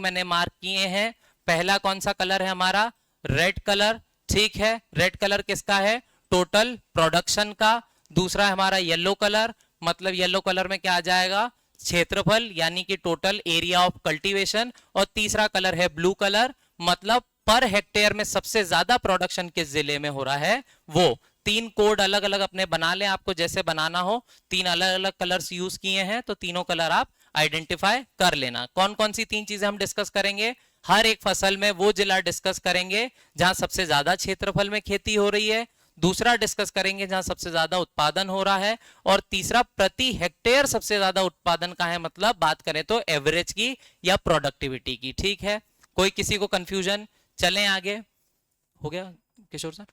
मैंने मार्क किए हैं। पहला कौन सा कलर है हमारा? रेड कलर, ठीक है। रेड कलर किसका है? टोटल प्रोडक्शन का। दूसरा है हमारा येलो कलर, मतलब येलो कलर में क्या आ जाएगा? क्षेत्रफल यानी कि टोटल एरिया ऑफ कल्टीवेशन। और तीसरा कलर है ब्लू कलर, मतलब पर हेक्टेयर में सबसे ज्यादा प्रोडक्शन किस जिले में हो रहा है वो। तीन कोड अलग अलग अपने बना लें, आपको जैसे बनाना हो। तीन अलग अलग कलर्स यूज किए हैं तो तीनों कलर आप आइडेंटिफाई कर लेना। कौन कौन सी तीन चीजें हम डिस्कस करेंगे? हर एक फसल में वो जिला डिस्कस करेंगे जहां सबसे ज्यादा क्षेत्रफल में खेती हो रही है। दूसरा डिस्कस करेंगे जहां सबसे ज्यादा उत्पादन हो रहा है। और तीसरा प्रति हेक्टेयर सबसे ज्यादा उत्पादन का है, मतलब बात करें तो एवरेज की या प्रोडक्टिविटी की। ठीक है, कोई किसी को कंफ्यूजन? चलें आगे। हो गया किशोर सर?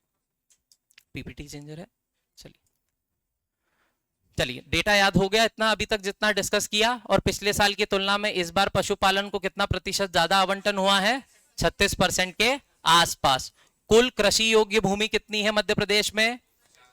पीपीटी चेंजर है। चलिए चलिए, डेटा याद हो गया इतना अभी तक जितना डिस्कस किया। और पिछले साल की तुलना में इस बार पशुपालन को कितना प्रतिशत ज्यादा आवंटन हुआ है? 36% के आसपास। कुल कृषि योग्य भूमि कितनी है मध्य प्रदेश में?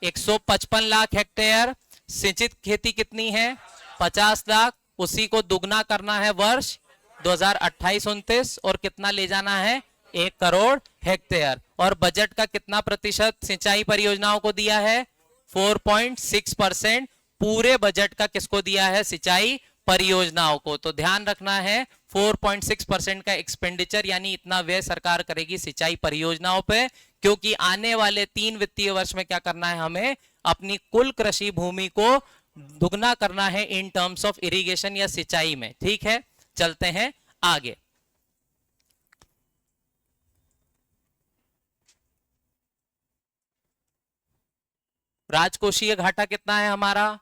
155 लाख हेक्टेयर। सिंचित खेती कितनी है? 50 लाख। उसी को दुगना करना है वर्ष 2028-29 और कितना ले जाना है? 1 करोड़ हेक्टेयर। और बजट का कितना प्रतिशत सिंचाई परियोजनाओं को दिया है? 4.6%। पूरे बजट का किसको दिया है? सिंचाई परियोजनाओं को। तो ध्यान रखना है 4.6% का एक्सपेंडिचर यानी इतना व्यय सरकार करेगी सिंचाई परियोजनाओं पे, क्योंकि आने वाले 3 वित्तीय वर्ष में क्या करना है? हमें अपनी कुल कृषि भूमि को दुगना करना है इन टर्म्स ऑफ इरिगेशन या सिंचाई में। ठीक है, चलते हैं आगे। राजकोषीय घाटा कितना है हमारा?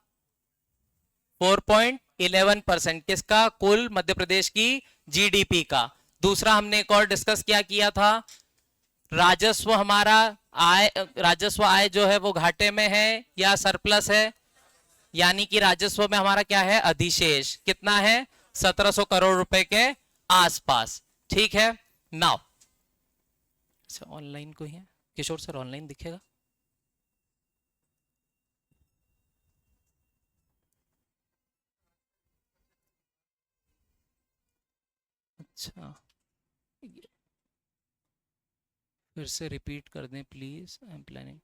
4.11%। किसका? कुल मध्य प्रदेश की जीडीपी का। दूसरा हमने एक और डिस्कस किया था, राजस्व हमारा आय, राजस्व आय जो है वो घाटे में है या सरप्लस है? यानी कि राजस्व में हमारा क्या है? अधिशेष। कितना है? 1700 करोड़ रुपए के आसपास। ठीक है, नाउ ऑनलाइन कोई है? किशोर सर ऑनलाइन दिखेगा? अच्छा, फिर से रिपीट कर दें प्लीज, आई एम प्लानिंग।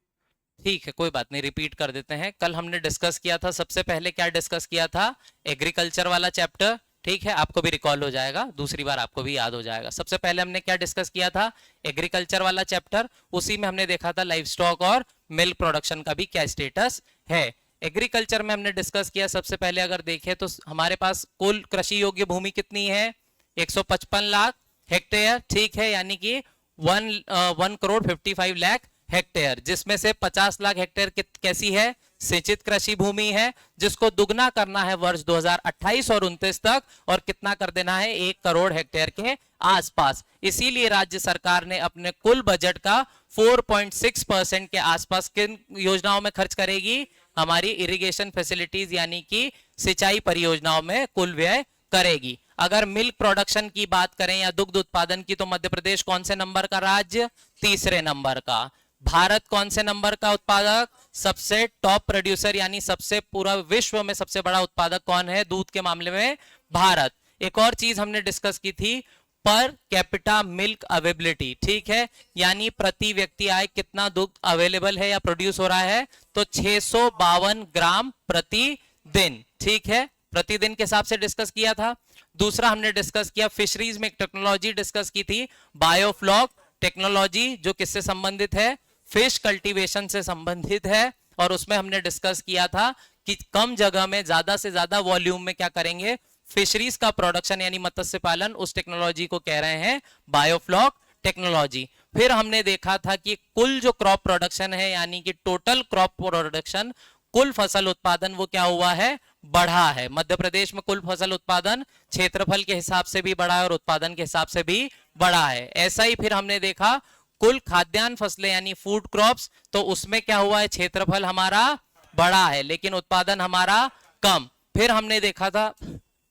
ठीक है, कोई बात नहीं, रिपीट कर देते हैं। कल हमने डिस्कस किया था, सबसे पहले क्या डिस्कस किया था? एग्रीकल्चर वाला चैप्टर। ठीक है, आपको भी रिकॉल हो जाएगा, दूसरी बार आपको भी याद हो जाएगा। सबसे पहले हमने क्या डिस्कस किया था? एग्रीकल्चर वाला चैप्टर। उसी में हमने देखा था लाइव स्टॉक और मिल्क प्रोडक्शन का भी क्या स्टेटस है। एग्रीकल्चर में हमने डिस्कस किया, सबसे पहले अगर देखें तो हमारे पास कुल कृषि योग्य भूमि कितनी है? 155 लाख हेक्टेयर। ठीक है, यानी कि 1 करोड़ 55 लाख हेक्टेयर, जिसमें से 50 लाख हेक्टेयर कैसी है? सिंचित कृषि भूमि है, जिसको दुगना करना है वर्ष 2028 और 29 तक, और कितना कर देना है? 1 करोड़ हेक्टेयर के आसपास। इसीलिए राज्य सरकार ने अपने कुल बजट का 4.6% के आसपास किन योजनाओं में खर्च करेगी? हमारी इरिगेशन फैसिलिटीज यानी कि सिंचाई परियोजनाओं में कुल व्यय करेगी। अगर मिल्क प्रोडक्शन की बात करें या दुग्ध उत्पादन की, तो मध्य प्रदेश कौन से नंबर का राज्य? तीसरे नंबर का। भारत कौन से नंबर का उत्पादक? सबसे टॉप प्रोड्यूसर, यानी सबसे पूरा विश्व में सबसे बड़ा उत्पादक कौन है दूध के मामले में? भारत। एक और चीज हमने डिस्कस की थी, पर कैपिटा मिल्क अवेलेबिलिटी। ठीक है, यानी प्रति व्यक्ति आय कितना दूध अवेलेबल है या प्रोड्यूस हो रहा है? तो 652 ग्राम प्रति दिन। ठीक है, प्रतिदिन के हिसाब से डिस्कस किया था। दूसरा हमने डिस्कस किया फिशरीज में एक टेक्नोलॉजी डिस्कस की थी, बायोफ्लॉक टेक्नोलॉजी, जो किससे संबंधित है? फिश कल्टीवेशन से संबंधित है। और उसमें हमने डिस्कस किया था कि कम जगह में ज्यादा से ज्यादा वॉल्यूम में क्या करेंगे? फिशरीज का प्रोडक्शन यानी मत्स्य पालन, उस टेक्नोलॉजी को कह रहे हैं बायोफ्लॉक टेक्नोलॉजी। फिर हमने देखा था कि कुल जो क्रॉप प्रोडक्शन है यानी कि टोटल क्रॉप प्रोडक्शन, कुल फसल उत्पादन वो क्या हुआ है? बढ़ा है। मध्य प्रदेश में कुल फसल उत्पादन क्षेत्रफल के हिसाब से भी बढ़ा है और उत्पादन के हिसाब से भी बढ़ा है। ऐसा ही फिर हमने देखा कुल खाद्यान्न फसलें यानी फूड क्रॉप्स, तो उसमें क्या हुआ है? क्षेत्रफल हमारा बढ़ा है लेकिन उत्पादन हमारा कम। फिर हमने देखा था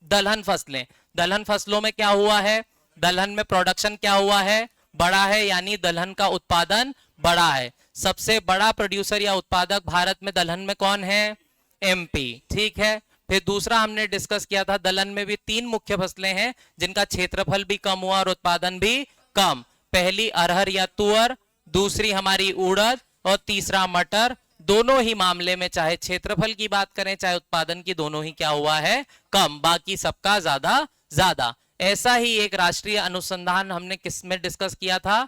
दलहन फसलें, दलहन फसलों में क्या हुआ है? दलहन में प्रोडक्शन क्या हुआ है? बढ़ा है, यानी दलहन का उत्पादन बढ़ा है। सबसे बड़ा प्रोड्यूसर या उत्पादक भारत में दलहन में कौन है? एमपी। ठीक है, फिर दूसरा हमने डिस्कस किया था दलहन में भी 3 मुख्य फसलें हैं जिनका क्षेत्रफल भी कम हुआ और उत्पादन भी कम। पहली अरहर या तुअर, दूसरी हमारी उड़द और तीसरा मटर। दोनों ही मामले में चाहे क्षेत्रफल की बात करें चाहे उत्पादन की, दोनों ही क्या हुआ है, कम, बाकी सबका ज्यादा। ऐसा ही एक राष्ट्रीय अनुसंधान हमने किस में डिस्कस किया था,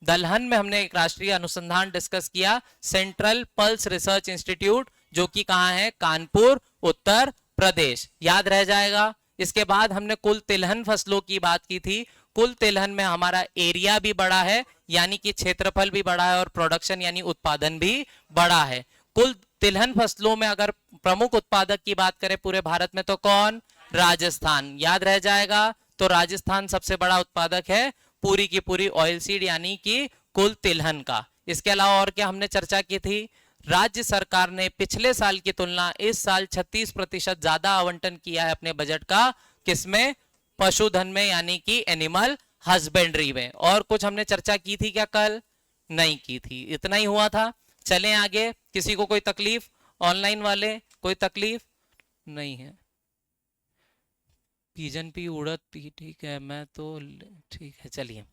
दलहन में हमने एक राष्ट्रीय अनुसंधान डिस्कस किया, सेंट्रल पल्स रिसर्च इंस्टीट्यूट, जो कि कहां है, कानपुर, उत्तर प्रदेश, याद रह जाएगा। इसके बाद हमने कुल तिलहन फसलों की बात की थी। कुल तिलहन में हमारा एरिया भी बड़ा है, यानी कि क्षेत्रफल भी बड़ा है, और प्रोडक्शन यानी उत्पादन भी बड़ा है। कुल तिलहन फसलों में अगर प्रमुख उत्पादक की बात करें पूरे भारत में तो कौन, राजस्थान, याद रह जाएगा। तो राजस्थान सबसे बड़ा उत्पादक है पूरी की पूरी ऑयल सीड यानी कि कुल तिलहन का। इसके अलावा और क्या हमने चर्चा की थी, राज्य सरकार ने पिछले साल की तुलना इस साल 36% ज्यादा आवंटन किया है अपने बजट का, किसमें, पशुधन में, यानी कि एनिमल हस्बेंड्री में। और कुछ हमने चर्चा की थी क्या, कल नहीं की थी, इतना ही हुआ था। चलें आगे, किसी को कोई तकलीफ, ऑनलाइन वाले कोई तकलीफ नहीं है, पीजन पी उड़द पी, ठीक है, मैं तो ठीक है। चलिए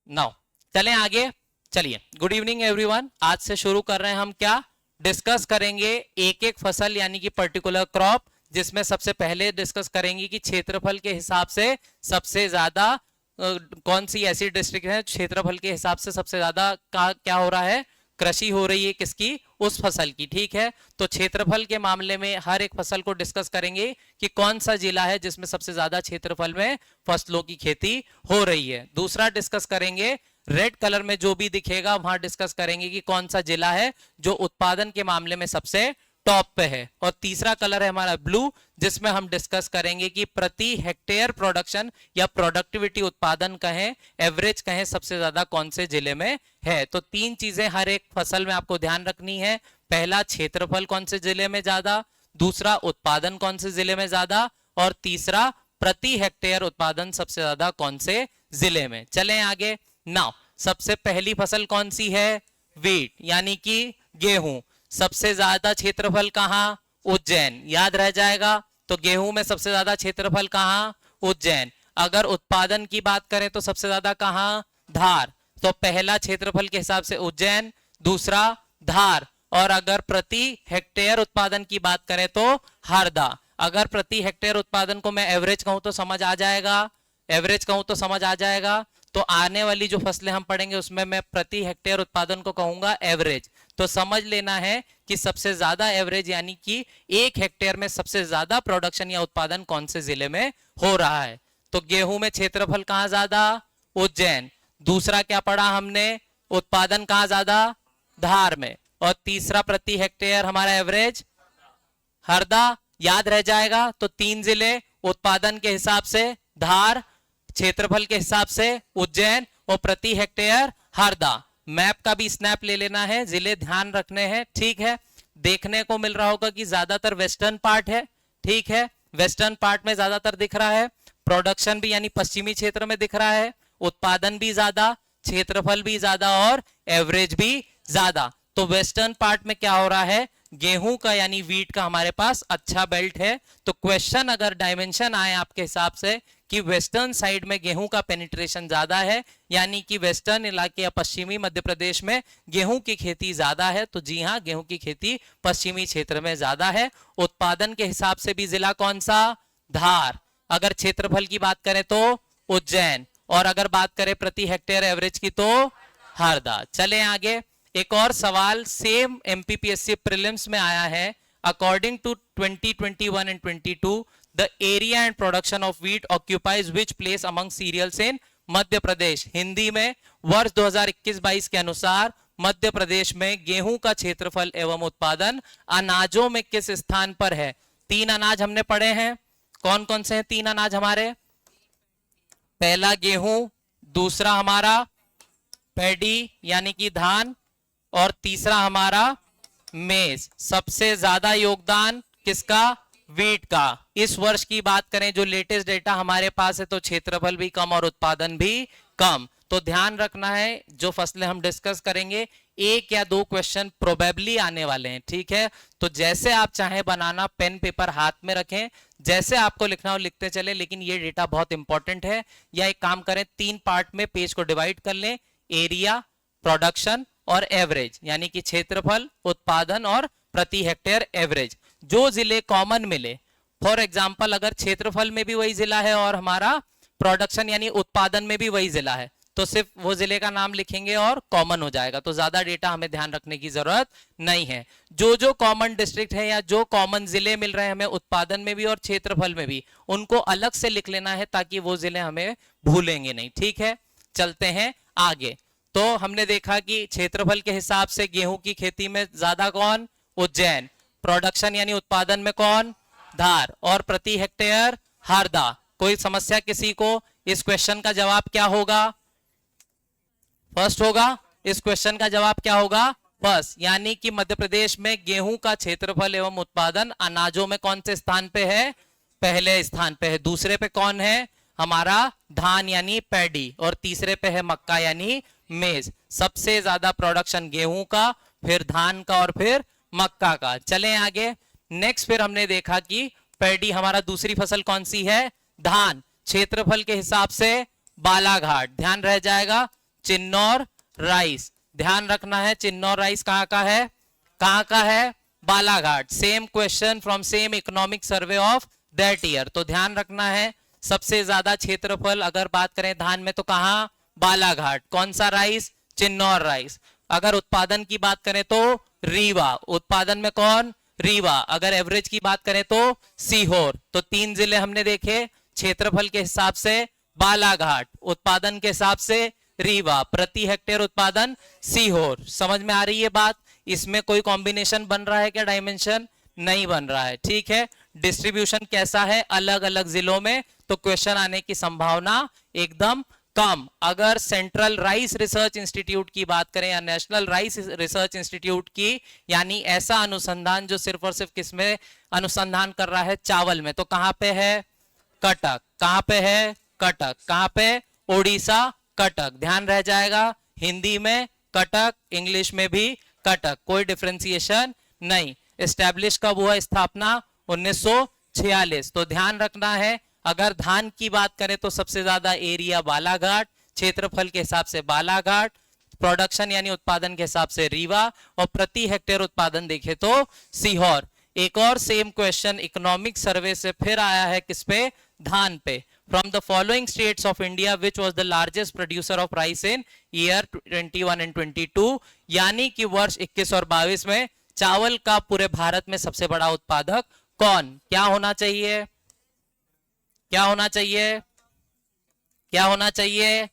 नाउ चलें आगे। चलिए, गुड इवनिंग एवरीवन। आज से शुरू कर रहे हैं हम, क्या डिस्कस करेंगे, एक एक फसल यानी कि पर्टिकुलर क्रॉप, जिसमें सबसे पहले डिस्कस करेंगे कि क्षेत्रफल के हिसाब से सबसे ज्यादा कौन सी ऐसी डिस्ट्रिक्ट है क्षेत्रफल के हिसाब से सबसे ज्यादा क्या हो रहा है, कृषि हो रही है, किसकी, उस फसल की, ठीक है। तो क्षेत्रफल के मामले में हर एक फसल को डिस्कस करेंगे कि कौन सा जिला है जिसमें सबसे ज्यादा क्षेत्रफल में फसलों की खेती हो रही है। दूसरा डिस्कस करेंगे, रेड कलर में जो भी दिखेगा वहां डिस्कस करेंगे कि कौन सा जिला है जो उत्पादन के मामले में सबसे टॉप पे है। और तीसरा कलर है हमारा ब्लू, जिसमें हम डिस्कस करेंगे कि प्रति हेक्टेयर प्रोडक्शन या प्रोडक्टिविटी, उत्पादन कहें, एवरेज कहें, सबसे ज्यादा कौन से जिले में है। तो 3 चीजें हर एक फसल में आपको ध्यान रखनी है। पहला, क्षेत्रफल कौन से जिले में ज्यादा, दूसरा, उत्पादन कौन से जिले में ज्यादा, और तीसरा, प्रति हेक्टेयर उत्पादन सबसे ज्यादा कौन से जिले में। चलें आगे। नाउ सबसे पहली फसल कौन सी है, वीट यानी कि गेहूं। सबसे ज्यादा क्षेत्रफल कहां, उज्जैन, याद रह जाएगा। तो गेहूं में सबसे ज्यादा क्षेत्रफल कहां, उज्जैन। अगर उत्पादन की बात करें तो सबसे ज्यादा कहां, धार। तो पहला क्षेत्रफल के हिसाब से उज्जैन, दूसरा धार। और अगर प्रति हेक्टेयर उत्पादन की बात करें तो हरदा। अगर प्रति हेक्टेयर उत्पादन को मैं एवरेज कहूं तो समझ आ जाएगा, एवरेज कहूं तो समझ आ जाएगा। तो आने वाली जो फसलें हम पढ़ेंगे उसमें मैं प्रति हेक्टेयर उत्पादन को कहूंगा एवरेज। तो समझ लेना है कि सबसे ज्यादा एवरेज यानी कि 1 हेक्टेयर में सबसे ज्यादा प्रोडक्शन या उत्पादन कौन से जिले में हो रहा है। तो गेहूं में क्षेत्रफल कहां ज्यादा, उज्जैन। दूसरा क्या पढ़ा हमने, उत्पादन कहां ज्यादा, धार में। और तीसरा, प्रति हेक्टेयर हमारा एवरेज, हरदा, याद रह जाएगा। तो 3 जिले, उत्पादन के हिसाब से धार, क्षेत्रफल के हिसाब से उज्जैन, और प्रति हेक्टेयर हरदा। मैप का भी स्नैप ले लेना है, जिले ध्यान रखने हैं, ठीक है। देखने को मिल रहा होगा कि ज्यादातर वेस्टर्न पार्ट है, ठीक है, वेस्टर्न पार्ट में ज्यादातर दिख रहा है। प्रोडक्शन भी यानी पश्चिमी क्षेत्र में दिख रहा है, उत्पादन भी ज्यादा, क्षेत्रफल भी ज्यादा, और एवरेज भी ज्यादा। तो वेस्टर्न पार्ट में क्या हो रहा है, गेहूं का यानी वीट का हमारे पास अच्छा बेल्ट है। तो क्वेश्चन अगर डायमेंशन आए आपके हिसाब से कि वेस्टर्न साइड में गेहूं का पेनिट्रेशन ज्यादा है, यानी कि वेस्टर्न इलाके या पश्चिमी मध्य प्रदेश में गेहूं की खेती ज्यादा है, तो जी हां, गेहूं की खेती पश्चिमी क्षेत्र में ज्यादा है। उत्पादन के हिसाब से भी जिला कौन सा, धार। अगर क्षेत्रफल की बात करें तो उज्जैन, और अगर बात करें प्रति हेक्टेयर एवरेज की तो हरदा। चले आगे। एक और सवाल सेम एमपीपीएससी प्रीलिम्स में आया है। According to 2021 and 22 the area and production of wheat occupies which place among cereals in Madhya Pradesh. Hindi में वर्ष 2021-22 के अनुसार मध्य प्रदेश में गेहूं का क्षेत्रफल एवं उत्पादन अनाजों में किस स्थान पर है। 3 अनाज हमने पढ़े हैं, कौन कौन से हैं 3 अनाज हमारे, पहला गेहूं, दूसरा हमारा पैडी यानी कि धान, और तीसरा हमारा मेज। सबसे ज्यादा योगदान किसका, वीट का। इस वर्ष की बात करें जो लेटेस्ट डेटा हमारे पास है तो क्षेत्रफल भी कम और उत्पादन भी कम। तो ध्यान रखना है जो फसलें हम डिस्कस करेंगे, एक या दो क्वेश्चन प्रोबेबली आने वाले हैं, ठीक है। तो जैसे आप चाहे बनाना, पेन पेपर हाथ में रखें, जैसे आपको लिखना हो लिखते चले, लेकिन ये डेटा बहुत इंपॉर्टेंट है। या एक काम करें, 3 पार्ट में पेज को डिवाइड कर लें, एरिया, प्रोडक्शन और एवरेज, यानी कि क्षेत्रफल, उत्पादन और प्रति हेक्टेयर एवरेज। जो जिले कॉमन मिले, फॉर एग्जाम्पल अगर क्षेत्रफल में भी वही जिला है और हमारा प्रोडक्शन यानी उत्पादन में भी वही जिला है, तो सिर्फ वो जिले का नाम लिखेंगे और कॉमन हो जाएगा। तो ज्यादा डेटा हमें ध्यान रखने की जरूरत नहीं है। जो जो कॉमन डिस्ट्रिक्ट है या जो कॉमन जिले मिल रहे हैं हमें उत्पादन में भी और क्षेत्रफल में भी, उनको अलग से लिख लेना है ताकि वो जिले हमें भूलेंगे नहीं, ठीक है। चलते हैं आगे। तो हमने देखा कि क्षेत्रफल के हिसाब से गेहूं की खेती में ज्यादा कौन? उज्जैन। प्रोडक्शन यानी उत्पादन में कौन? धार। और प्रति हेक्टेयर हरदा। कोई समस्या किसी को? इस क्वेश्चन का जवाब क्या होगा? फर्स्ट होगा। इस क्वेश्चन का जवाब क्या होगा? फर्स्ट। यानी कि मध्य प्रदेश में गेहूं का क्षेत्रफल एवं उत्पादन अनाजों में कौन से स्थान पे है? पहले स्थान पे है। दूसरे पे कौन है? हमारा धान यानी पैडी। और तीसरे पे है मक्का यानी मेज। सबसे ज्यादा प्रोडक्शन गेहूं का, फिर धान का और फिर मक्का का। चलें आगे। नेक्स्ट फिर हमने देखा कि पैडी हमारा दूसरी फसल कौन सी है? धान। क्षेत्रफल के हिसाब से बालाघाट। ध्यान रह जाएगा। चिन्नौर राइस। ध्यान रखना है, चिन्नौर राइस कहां का है? कहां का है? Balaghat. Same question from same economic survey of that year. तो ध्यान रखना है, सबसे ज्यादा क्षेत्रफल अगर बात करें धान में तो कहां? बालाघाट। कौन सा राइस? चिन्नौर राइस। अगर उत्पादन की बात करें तो रीवा। उत्पादन में कौन? रीवा। अगर एवरेज की बात करें तो सीहोर। तो 3 जिले हमने देखे। क्षेत्रफल के हिसाब से बालाघाट, उत्पादन के हिसाब से रीवा, प्रति हेक्टेयर उत्पादन सीहोर। समझ में आ रही है बात? इसमें कोई कॉम्बिनेशन बन रहा है क्या? डायमेंशन नहीं बन रहा है, ठीक है। डिस्ट्रीब्यूशन कैसा है अलग अलग जिलों में, तो क्वेश्चन आने की संभावना एकदम कम। अगर सेंट्रल राइस रिसर्च इंस्टीट्यूट की बात करें या नेशनल राइस रिसर्च इंस्टीट्यूट की, यानी ऐसा अनुसंधान जो सिर्फ और सिर्फ किसमें अनुसंधान कर रहा है? चावल में, तो कहां पे है? कटक। कहां पे है? कटक। कहां पे? ओडिशा, कटक। ध्यान रह जाएगा। हिंदी में कटक, इंग्लिश में भी कटक, कोई डिफरेंशिएशन नहीं। एस्टैब्लिश कब हुआ? स्थापना 1946। तो ध्यान रखना है, अगर धान की बात करें तो सबसे ज्यादा एरिया बालाघाट, क्षेत्रफल के हिसाब से बालाघाट, प्रोडक्शन यानी उत्पादन के हिसाब से रीवा, और प्रति हेक्टेयर उत्पादन देखे तो सीहोर। एक और सेम क्वेश्चन इकोनॉमिक सर्वे से फिर आया है, किस पे? धान पे। From the following states of India, which was the largest producer of rice in year 21 and 22? यानी कि वर्ष 21 और 22 में चावल का पूरे भारत में सबसे बड़ा उत्पादक कौन? क्या होना चाहिए? क्या होना चाहिए? क्या होना चाहिए?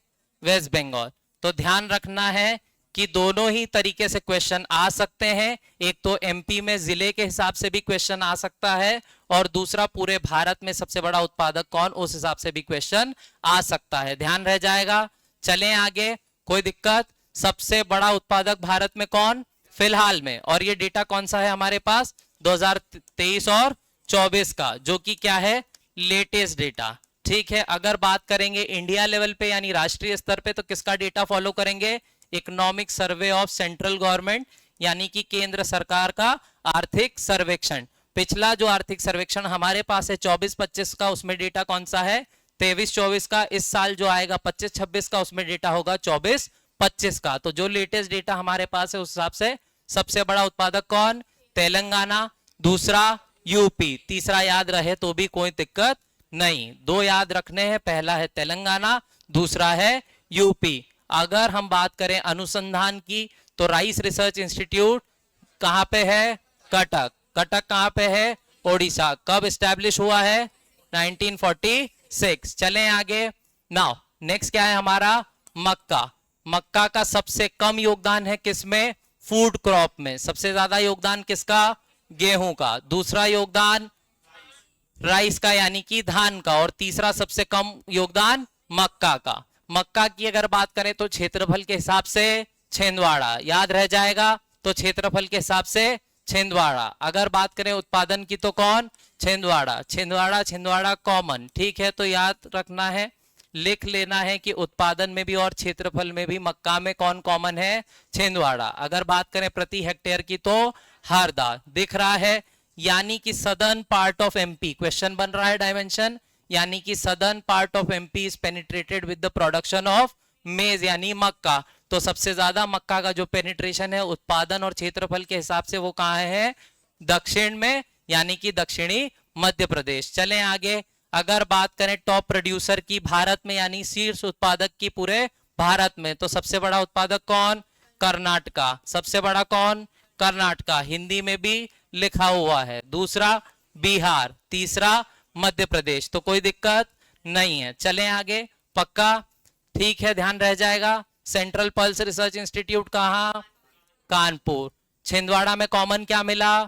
वेस्ट बंगाल। तो ध्यान रखना है कि दोनों ही तरीके से क्वेश्चन आ सकते हैं। एक तो एमपी में जिले के हिसाब से भी क्वेश्चन आ सकता है, और दूसरा पूरे भारत में सबसे बड़ा उत्पादक कौन, उस हिसाब से भी क्वेश्चन आ सकता है। ध्यान रह जाएगा। चलें आगे। कोई दिक्कत? सबसे बड़ा उत्पादक भारत में कौन फिलहाल में? और ये डेटा कौन सा है हमारे पास? 2023 और 24 का, जो कि क्या है? लेटेस्ट डेटा, ठीक है। अगर बात करेंगे इंडिया लेवल पे यानी राष्ट्रीय स्तर पे, तो किसका डेटा फॉलो करेंगे? Economic survey of central government, यानी कि केंद्र सरकार का आर्थिक सर्वेक्षण। पिछला जो आर्थिक सर्वेक्षण हमारे पास है 24-25 का, उसमें डेटा कौन सा है? 23-24 का। इस साल जो आएगा 25-26 का, उसमें डेटा होगा 24-25 का। तो जो लेटेस्ट डेटा हमारे पास है उस हिसाब से सबसे बड़ा उत्पादक कौन? तेलंगाना। दूसरा यूपी। तीसरा याद रहे तो भी कोई दिक्कत नहीं, 2 याद रखने हैं, पहला है तेलंगाना, दूसरा है यूपी। अगर हम बात करें अनुसंधान की, तो राइस रिसर्च इंस्टीट्यूट कहां पे है? कटक। कटक कहां पे है? ओडिशा। कब एस्टैब्लिश हुआ है? 1946। चलें आगे। नाउ नेक्स्ट क्या है हमारा? मक्का। मक्का का सबसे कम योगदान है किसमें? फूड क्रॉप में। सबसे ज्यादा योगदान किसका? गेहूं का। दूसरा योगदान राइस का यानी कि धान का, और तीसरा सबसे कम योगदान मक्का का। मक्का की अगर बात करें तो क्षेत्रफल के हिसाब से छिंदवाड़ा। याद रह जाएगा। तो क्षेत्रफल के हिसाब से छिंदवाड़ा। अगर बात करें उत्पादन की तो कौन? छिंदवाड़ा। छिंदवाड़ा छिंदवाड़ा कॉमन, ठीक है। तो याद रखना है लिख लेना है कि उत्पादन में भी और क्षेत्रफल में भी मक्का में कौन कॉमन है, छिंदवाड़ा। अगर बात करें प्रति हेक्टेयर की तो हरदा दिख रहा है, यानी कि southern part of MP, question बन रहा है डायमेंशन, यानी कि southern part of MP is penetrated with the production of मेज यानी मक्का। तो सबसे ज्यादा मक्का का जो पेनिट्रेशन है उत्पादन और क्षेत्रफल के हिसाब से वो कहाँ है, दक्षिण में, यानी कि दक्षिणी मध्य प्रदेश। चलें आगे। अगर बात करें टॉप प्रोड्यूसर की भारत में यानी शीर्ष उत्पादक की पूरे भारत में, तो सबसे बड़ा उत्पादक कौन, कर्नाटका। सबसे बड़ा कौन, कर्नाटका, हिंदी में भी लिखा हुआ है। दूसरा बिहार, तीसरा मध्य प्रदेश। तो कोई दिक्कत नहीं है। चलें आगे, पक्का ठीक है, ध्यान रह जाएगा। सेंट्रल पल्स रिसर्च इंस्टीट्यूट कहाँ, कानपुर। छिंदवाड़ा में कॉमन क्या मिला,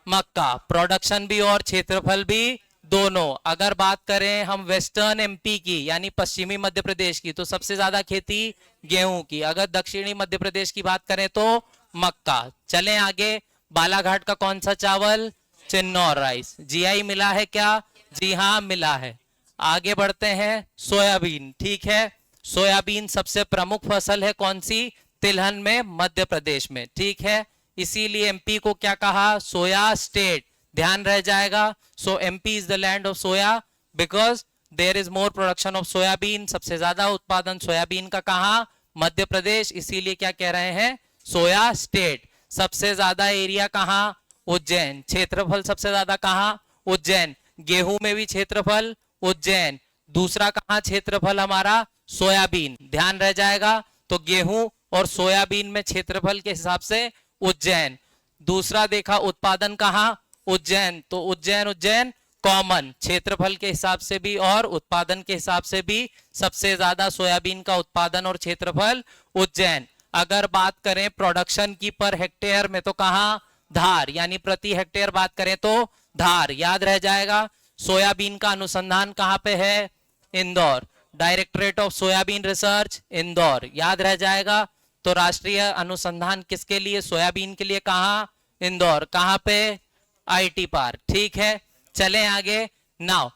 मक्का, प्रोडक्शन भी और क्षेत्रफल भी दोनों। अगर बात करें हम वेस्टर्न एमपी की यानी पश्चिमी मध्य प्रदेश की, तो सबसे ज्यादा खेती गेहूं की। अगर दक्षिणी मध्य प्रदेश की बात करें तो मक्का। चलें आगे, बालाघाट का कौन सा चावल, चिन्नौर राइस। जीआई मिला है क्या, जी हाँ मिला है। आगे बढ़ते हैं, सोयाबीन, ठीक है। सोयाबीन सबसे प्रमुख फसल है कौन सी, तिलहन में, मध्य प्रदेश में, ठीक है। इसीलिए एमपी को क्या कहा, सोया स्टेट, ध्यान रह जाएगा। So MP is the land of soya because there is more production of soybean. सबसे ज्यादा उत्पादन सोयाबीन का कहा, मध्य प्रदेश, इसीलिए क्या कह रहे हैं, सोया स्टेट। सबसे ज्यादा एरिया कहाँ, उज्जैन। क्षेत्रफल सबसे ज्यादा कहाँ, उज्जैन। गेहूं में भी क्षेत्रफल उज्जैन। दूसरा कहाँ क्षेत्रफल हमारा, सोयाबीन, ध्यान रह जाएगा। तो गेहूं और सोयाबीन में क्षेत्रफल के हिसाब से उज्जैन। दूसरा देखा उत्पादन कहाँ, उज्जैन, तो उज्जैन उज्जैन कॉमन, क्षेत्रफल के हिसाब से भी और उत्पादन के हिसाब से भी सबसे ज्यादा सोयाबीन का उत्पादन और क्षेत्रफल उज्जैन। अगर बात करें प्रोडक्शन की पर हेक्टेयर में तो कहाँ, धार, यानी प्रति हेक्टेयर बात करें तो धार, याद रह जाएगा। सोयाबीन का अनुसंधान कहाँ पे है, Indore. Directorate of soybean research Indore, याद रह जाएगा। तो राष्ट्रीय अनुसंधान किसके लिए, सोयाबीन के लिए, कहाँ, इंदौर। कहाँ पे, आईटी पार्क, ठीक है। चलें आगे। नाउ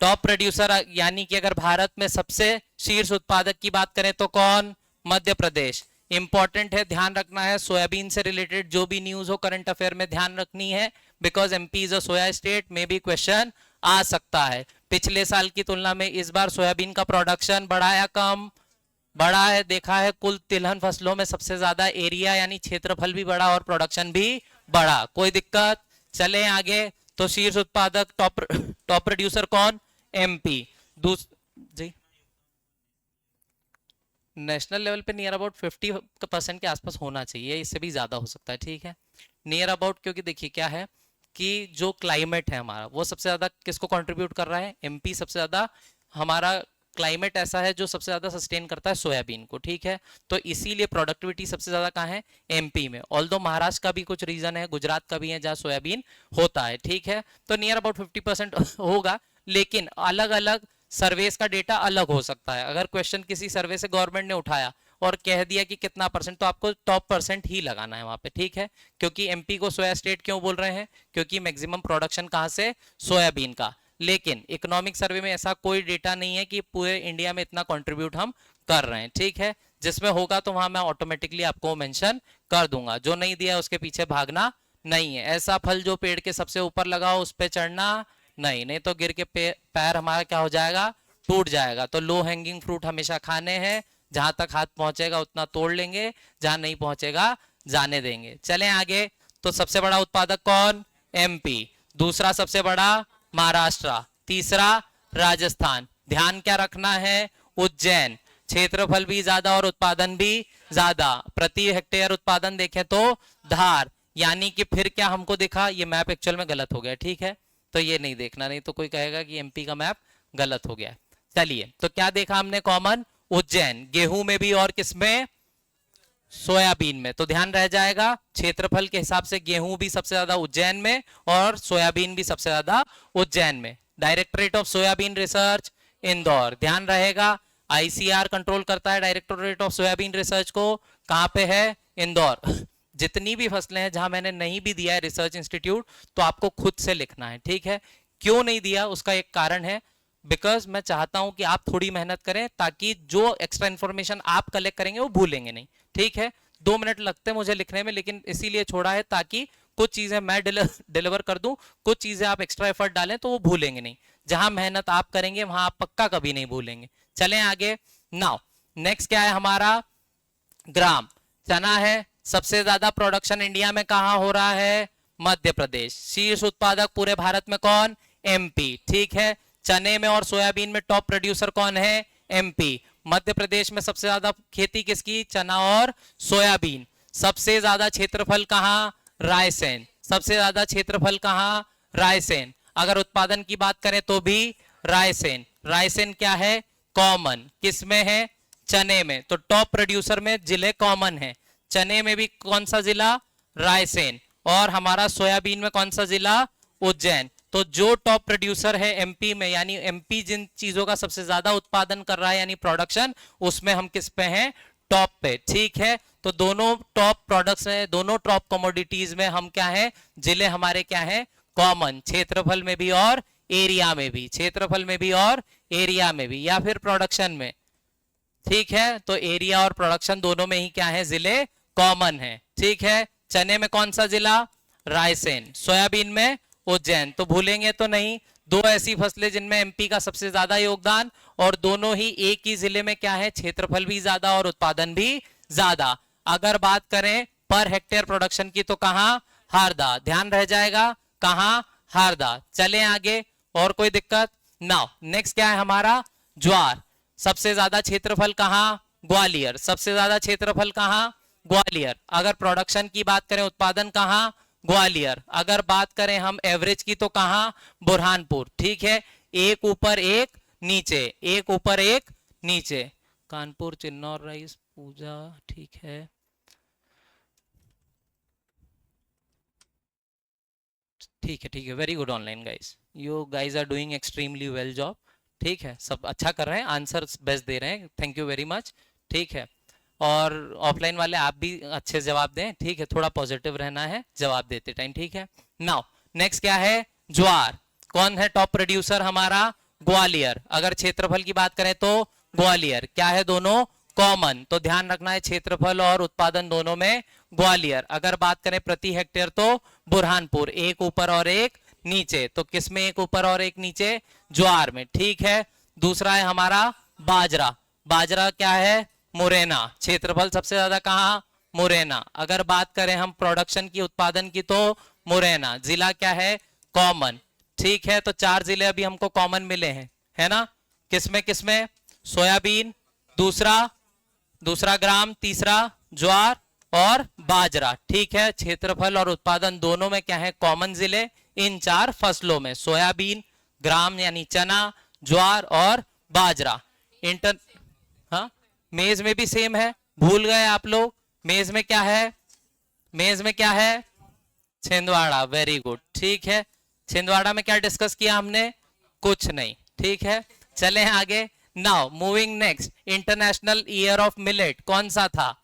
टॉप प्रोड्यूसर यानी कि अगर भारत में सबसे शीर्ष उत्पादक की बात करें तो कौन, मध्य प्रदेश। इंपॉर्टेंट है, ध्यान रखना है, सोयाबीन से रिलेटेड जो भी न्यूज हो करंट अफेयर में ध्यान रखनी है, because MP is a soya state, में भी क्वेश्चन आ सकता है। पिछले साल की तुलना में इस बार सोयाबीन का प्रोडक्शन बढ़ा या कम, बढ़ा है। देखा है कुल तिलहन फसलों में सबसे ज्यादा एरिया यानी क्षेत्रफल भी बढ़ा और प्रोडक्शन भी बढ़ा, कोई दिक्कत। चलें आगे। तो शीर्ष उत्पादक टॉप प्रोड्यूसर कौन, एमपी। जी नेशनल लेवल पे नियर अबाउट 50% के आसपास होना चाहिए, इससे भी ज्यादा हो सकता है, ठीक है, नियर अबाउट। क्योंकि देखिए क्या है कि जो क्लाइमेट है हमारा वो सबसे ज्यादा किसको कंट्रीब्यूट कर रहा है, एमपी सबसे ज्यादा। हमारा क्लाइमेट ऐसा है जो सबसे ज्यादा सस्टेन करता है सोयाबीन को, ठीक है। तो इसीलिए प्रोडक्टिविटी सबसे ज्यादा कहाँ है, एमपी में। ऑल्दो महाराष्ट्र का भी कुछ रीजन है, गुजरात का भी है जहाँ सोयाबीन होता है, ठीक है। तो नियर अबाउट 50% होगा, लेकिन अलग अलग सर्वेस का डेटा अलग हो सकता है। अगर क्वेश्चन किसी सर्वे से गवर्नमेंट ने उठाया और कह दिया कि कितना परसेंट, तो आपको टॉप परसेंट ही लगाना है वहां पे, ठीक है। क्योंकि एमपी को सोया स्टेट क्यों बोल रहे हैं, क्योंकि मैक्सिमम प्रोडक्शन कहाँ से, सोयाबीन का। लेकिन इकोनॉमिक सर्वे में ऐसा कोई डेटा नहीं है कि पूरे इंडिया में इतना कंट्रीब्यूट हम कर रहे हैं, ठीक है। जिसमें होगा तो वहां मैं ऑटोमेटिकली आपको मेंशन कर दूंगा, जो नहीं दिया उसके पीछे भागना नहीं है। ऐसा फल जो पेड़ के सबसे ऊपर लगा हो उस पर चढ़ना नहीं, नहीं तो गिर के पैर हमारा क्या हो जाएगा, टूट जाएगा। तो लो हैंगिंग फ्रूट हमेशा खाने हैं, जहां तक हाथ पहुंचेगा उतना तोड़ लेंगे, जहां नहीं पहुंचेगा जाने देंगे। चलें आगे। तो सबसे बड़ा उत्पादक कौन, एमपी। दूसरा सबसे बड़ा महाराष्ट्र, तीसरा राजस्थान। ध्यान क्या रखना है, उज्जैन। क्षेत्रफल भी ज्यादा और उत्पादन भी ज्यादा। प्रति हेक्टेयर उत्पादन देखें तो धार, यानी कि फिर क्या हमको दिखा, ये मैप एक्चुअल में गलत हो गया, ठीक है। तो ये नहीं देखना, नहीं तो कोई कहेगा कि एमपी का मैप गलत हो गया। चलिए, तो क्या देखा हमने कॉमन, उज्जैन। गेहूं में भी और किसमें, सोयाबीन में। तो ध्यान रह जाएगा, क्षेत्रफल के हिसाब से गेहूं भी सबसे ज्यादा उज्जैन में और सोयाबीन भी सबसे ज्यादा उज्जैन में। Directorate of soybean research Indore, ध्यान रहेगा। आईसीआर कंट्रोल करता है डायरेक्टरेट ऑफ सोयाबीन रिसर्च को, कहां पे है, इंदौर। जितनी भी फसलें हैं जहां मैंने नहीं भी दिया है रिसर्च इंस्टीट्यूट, तो आपको खुद से लिखना है, ठीक है। क्यों नहीं दिया उसका एक कारण है, बिकॉज मैं चाहता हूं कि आप थोड़ी मेहनत करें ताकि जो एक्स्ट्रा इन्फॉर्मेशन आप कलेक्ट करेंगे वो भूलेंगे नहीं, ठीक है। 2 मिनट लगते हैं मुझे लिखने में, लेकिन इसीलिए छोड़ा है ताकि कुछ चीजें मैं डिलीवर कर दूं, कुछ चीजें आप एक्स्ट्रा एफर्ट डालें तो वो भूलेंगे नहीं। जहां मेहनत आप करेंगे वहां आप पक्का कभी नहीं भूलेंगे। चलें आगे। नाउ नेक्स्ट क्या है हमारा, ग्राम। चना है, सबसे ज्यादा प्रोडक्शन इंडिया में कहां हो रहा है, मध्य प्रदेश। शीर्ष उत्पादक पूरे भारत में कौन, एमपी, ठीक है। चने में और सोयाबीन में टॉप प्रोड्यूसर कौन है, एमपी। मध्य प्रदेश में सबसे ज्यादा खेती किसकी, चना और सोयाबीन। सबसे ज्यादा क्षेत्रफल कहां, रायसेन। सबसे ज्यादा क्षेत्रफल कहां, रायसेन। अगर उत्पादन की बात करें तो भी रायसेन। रायसेन क्या है, कॉमन। किस में है, चने में। तो टॉप प्रोड्यूसर में जिले कॉमन है। चने में भी कौन सा जिला, रायसेन। और हमारा सोयाबीन में कौन सा जिला, उज्जैन। तो जो टॉप प्रोड्यूसर है एमपी में, यानी एमपी जिन चीजों का सबसे ज्यादा उत्पादन कर रहा है यानी प्रोडक्शन, उसमें हम किस पे हैं, टॉप पे, ठीक है। तो दोनों टॉप प्रोडक्ट्स हैं, दोनों टॉप कमोडिटीज में हम क्या है, जिले हमारे क्या है, कॉमन। क्षेत्रफल में भी और एरिया में भी, क्षेत्रफल में भी और एरिया में भी, या फिर प्रोडक्शन में, ठीक है। तो एरिया और प्रोडक्शन दोनों में ही क्या है, जिले कॉमन है, ठीक है। चने में कौन सा जिला, रायसेन। सोयाबीन में उज्जैन। तो भूलेंगे तो नहीं, दो ऐसी फसलें जिनमें एमपी का सबसे ज्यादा योगदान, और दोनों ही एक ही जिले में क्या है, क्षेत्रफल भी ज्यादा और उत्पादन भी ज्यादा। अगर बात करें पर हेक्टेयर प्रोडक्शन की तो कहां, हरदा। ध्यान रह जाएगा, कहां, हरदा। चले आगे, और कोई दिक्कत। नाउ नेक्स्ट क्या है हमारा, ज्वार। सबसे ज्यादा क्षेत्रफल कहां, ग्वालियर। सबसे ज्यादा क्षेत्रफल कहां, ग्वालियर। अगर प्रोडक्शन की बात करें, उत्पादन कहां, ग्वालियर। अगर बात करें हम एवरेज की तो कहां, बुरहानपुर, ठीक है। एक ऊपर एक नीचे, एक ऊपर एक नीचे। कानपुर, चिन्नौर, राइस, पूजा, ठीक है। ठीक है, ठीक है, very good online guys, you guys are doing extremely well job, ठीक है। सब अच्छा कर रहे हैं, आंसर बेस्ट दे रहे हैं, थैंक यू वेरी मच, ठीक है। और ऑफलाइन वाले आप भी अच्छे जवाब दें, ठीक है। थोड़ा पॉजिटिव रहना है जवाब देते टाइम, ठीक है। नाउ नेक्स्ट क्या है, ज्वार। कौन है टॉप प्रोड्यूसर हमारा, ग्वालियर। अगर क्षेत्रफल की बात करें तो ग्वालियर। क्या है, दोनों कॉमन। तो ध्यान रखना है, क्षेत्रफल और उत्पादन दोनों में ग्वालियर। अगर बात करें प्रति हेक्टेयर तो बुरहानपुर। एक ऊपर और एक नीचे। तो किसमें एक ऊपर और एक नीचे, ज्वार में, ठीक है। दूसरा है हमारा बाजरा। बाजरा क्या है, मुरैना। क्षेत्रफल सबसे ज्यादा कहां, मुरैना। अगर बात करें हम प्रोडक्शन की, उत्पादन की, तो मुरैना। जिला क्या है, कॉमन, ठीक है। तो 4 जिले अभी हमको कॉमन मिले हैं, है ना। किसमें किसमें, सोयाबीन, दूसरा दूसरा ग्राम, तीसरा ज्वार और बाजरा, ठीक है। क्षेत्रफल और उत्पादन दोनों में क्या है, कॉमन जिले इन 4 फसलों में, सोयाबीन, ग्राम यानी चना, ज्वार और बाजरा। इंटर हाँ, मेज में भी सेम है, भूल गए आप लोग। मेज में क्या है, मेज में क्या है, छिंदवाड़ा, वेरी गुड, ठीक है। छिंदवाड़ा में क्या डिस्कस किया हमने, कुछ नहीं, ठीक है। चलें आगे। Now moving next, international year of millet कौन सा था,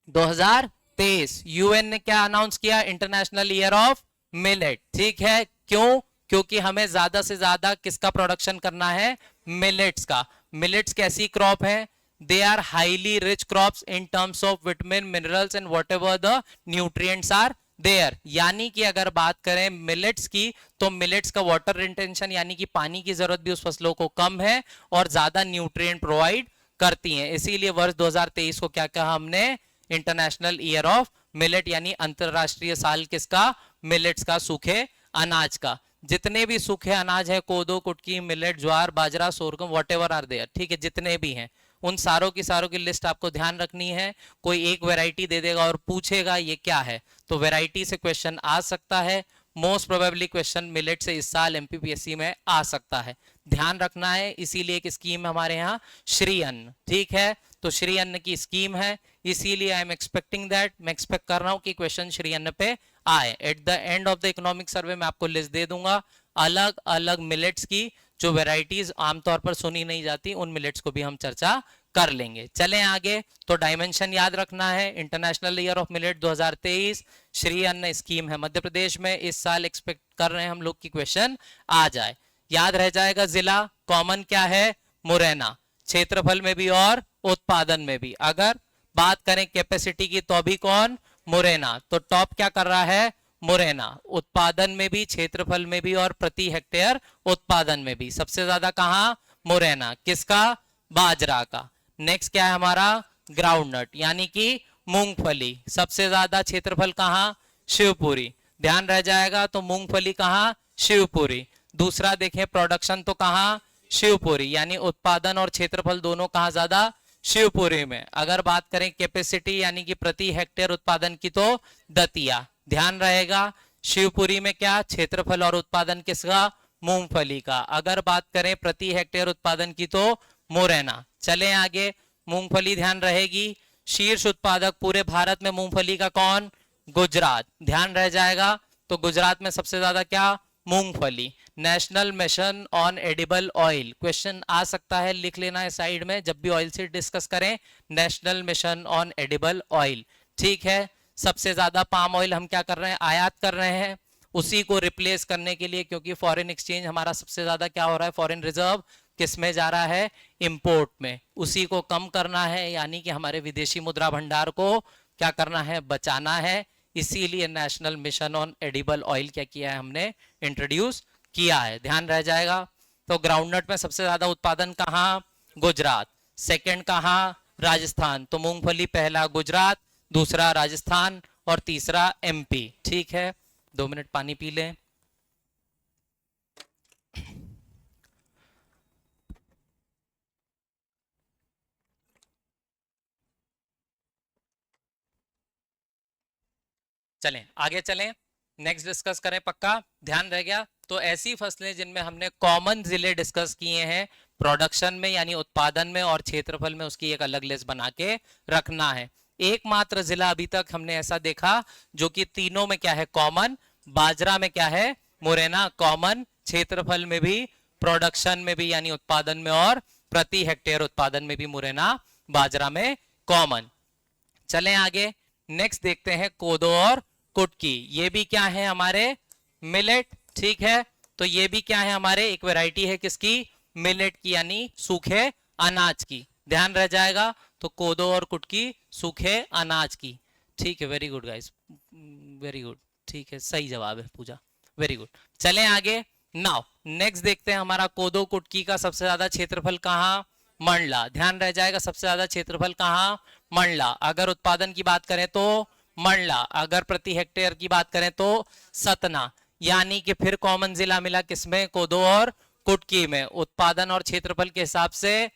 2023। यूएन ने क्या अनाउंस किया, इंटरनेशनल ईयर ऑफ मिलेट, ठीक है। क्यों, क्योंकि हमें ज्यादा से ज्यादा किसका प्रोडक्शन करना है, मिलेट्स का। मिलेट्स कैसी क्रॉप है, they are highly rich crops in terms of vitamin, minerals and whatever the nutrients are there. यानी कि अगर बात करें मिलेट्स की, तो मिलेट्स का वाटर रिटेंशन यानी कि पानी की जरूरत भी उस फसलों को कम है और ज्यादा न्यूट्रिएंट प्रोवाइड करती हैं। इसीलिए वर्ष 2023 को क्या कहा हमने, इंटरनेशनल ईयर ऑफ मिलेट, यानी अंतरराष्ट्रीय साल किसका, मिलेट्स का, सूखे अनाज का। जितने भी सूखे अनाज है, कोदो, कुटकी, मिलेट, ज्वार, बाजरा, सोरगम, व्हाटएवर आर देयर, ठीक है, जितने भी हैं उन सारों की लिस्ट आपको ध्यान रखनी है। कोई एक वैरायटी दे देगा और पूछेगा ये क्या है, तो वैरायटी से क्वेश्चन आ सकता है। मोस्ट प्रोबेबली क्वेश्चन मिलेट से इस साल एमपीपीएससी में आ सकता है, ध्यान रखना है। इसीलिए एक स्कीम हमारे यहाँ श्री अन्न, ठीक है। तो श्री अन्न की स्कीम है, इसीलिए आई एम एक्सपेक्टिंग दैट, मैं एक्सपेक्ट कर रहा हूं कि क्वेश्चन श्री अन्न पे आए। At the end of the economic survey में आपको लिस्ट दे दूंगा अलग अलग मिलेट्स की, जो वेराइटीज आमतौर पर सुनी नहीं जाती, उन मिलेट्स को भी हम चर्चा कर लेंगे। चलें आगे। तो डायमेंशन याद रखना है, international year of millet 2023, Shri अन्न स्कीम है मध्य प्रदेश में। इस साल एक्सपेक्ट कर रहे हैं हम लोग की क्वेश्चन आ जाए। याद रह जाएगा जिला, कॉमन क्या है, मुरैना, क्षेत्रफल में भी और उत्पादन में भी। अगर बात करें कैपेसिटी की तो भी कौन, मुरैना, तो टॉप क्या कर रहा है, मुरैना, उत्पादन में भी, क्षेत्रफल में भी और प्रति हेक्टेयर उत्पादन में भी सबसे ज्यादा कहां, मुरैना, किसका, बाजरा का। नेक्स्ट क्या है हमारा, ग्राउंडनट यानी कि मूंगफली, सबसे ज्यादा क्षेत्रफल कहां, शिवपुरी, ध्यान रह जाएगा, तो मूंगफली कहां, शिवपुरी। दूसरा देखें प्रोडक्शन तो कहां, शिवपुरी, यानी उत्पादन और क्षेत्रफल दोनों कहां ज्यादा, शिवपुरी में। अगर बात करें कैपेसिटी यानी कि प्रति हेक्टेयर उत्पादन की तो दतिया, ध्यान रहेगा, शिवपुरी में क्या, क्षेत्रफल और उत्पादन किसका, मूंगफली का। अगर बात करें प्रति हेक्टेयर उत्पादन की तो मुरैना। चलें आगे, मूंगफली ध्यान रहेगी, शीर्ष उत्पादक पूरे भारत में मूंगफली का कौन, गुजरात, ध्यान रह जाएगा, तो गुजरात में सबसे ज्यादा क्या, मूंगफली। National mission on edible oil, question आ सकता है, लिख लेना है साइड में जब भी ऑयल से डिस्कस करें, national mission on edible oil, ठीक है। सबसे ज्यादा पाम ऑयल हम क्या कर रहे हैं, आयात कर रहे हैं, उसी को रिप्लेस करने के लिए, क्योंकि फॉरेन एक्सचेंज हमारा सबसे ज्यादा क्या हो रहा है, फॉरेन रिजर्व किस में जा रहा है, इंपोर्ट में, उसी को कम करना है, यानी कि हमारे विदेशी मुद्रा भंडार को क्या करना है, बचाना है। इसीलिए national mission on edible oil क्या किया है, हमने इंट्रोड्यूस किया है, ध्यान रह जाएगा। तो ग्राउंडनट में सबसे ज्यादा उत्पादन कहाँ, गुजरात, सेकंड कहाँ, राजस्थान, तो मूंगफली पहला गुजरात, दूसरा राजस्थान और तीसरा एमपी, ठीक है। 2 मिनट पानी पी लें। चलें आगे चलें, नेक्स्ट डिस्कस करें, पक्का ध्यान रह गया। तो ऐसी फसलें जिनमें हमने कॉमन जिले डिस्कस किए हैं, प्रोडक्शन में यानी उत्पादन में और क्षेत्रफल में, उसकी एक अलग लिस्ट बना के रखना है। एकमात्र जिला अभी तक हमने ऐसा देखा जो कि तीनों में क्या है, कॉमन, बाजरा में क्या है, मुरैना, कॉमन, क्षेत्रफल में भी, प्रोडक्शन में भी यानी उत्पादन में और प्रति हेक्टेयर उत्पादन में भी मुरैना, बाजरा में कॉमन। चलें आगे, नेक्स्ट देखते हैं कोदो और कुटकी, ये भी क्या है हमारे, मिलेट, ठीक है। तो ये भी क्या है हमारे, एक वैरायटी है किसकी, मिलेट की, यानी सूखे अनाज की, ध्यान रह जाएगा। तो कोदो और कुटकी सूखे अनाज की, ठीक है, very good guys, very good, ठीक है, सही जवाब है पूजा, वेरी गुड। चलें आगे, नाउ नेक्स्ट देखते हैं हमारा कोदो कुटकी का सबसे ज्यादा क्षेत्रफल कहाँ, मंडला, ध्यान रह जाएगा, सबसे ज्यादा क्षेत्रफल कहाँ, मंडला। अगर उत्पादन की बात करें तो मंडला, अगर प्रति हेक्टेयर की बात करें तो सतना, यानी कि फिर कॉमन जिला मिला किसमें, कोदो और कुटकी में। उत्पादन और क्षेत्रफल के हिसाब से,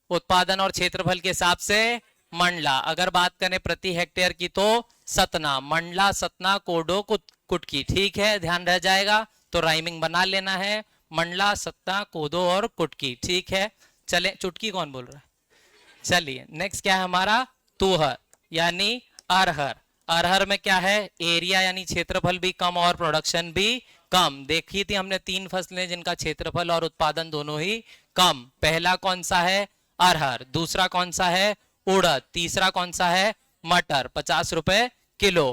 उत्पादन और क्षेत्रफल के हिसाब से मंडला, अगर बात करें प्रति हेक्टेयर की तो सतना, मंडला, सतना, कोदो, कुटकी, ठीक है, ध्यान रह जाएगा। तो राइमिंग बना लेना है, मंडला, सतना, कोदो और कुटकी, ठीक है। चले, चुटकी कौन बोल रहा है, चलिए नेक्स्ट क्या है हमारा, तुहर यानी अरहर। अरहर में क्या है, एरिया यानी क्षेत्रफल भी कम और प्रोडक्शन भी कम। देखी थी हमने 3 फसलें जिनका क्षेत्रफल और उत्पादन दोनों ही कम। पहला कौन सा है, अरहर, दूसरा कौन सा है, उड़द, तीसरा कौन सा है, मटर, 50 रुपए किलो।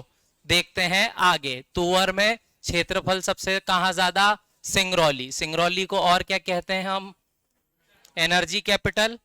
देखते हैं आगे, तुअर में क्षेत्रफल सबसे कहां ज्यादा, सिंगरौली, सिंगरौली को और क्या कहते हैं हम, एनर्जी कैपिटल,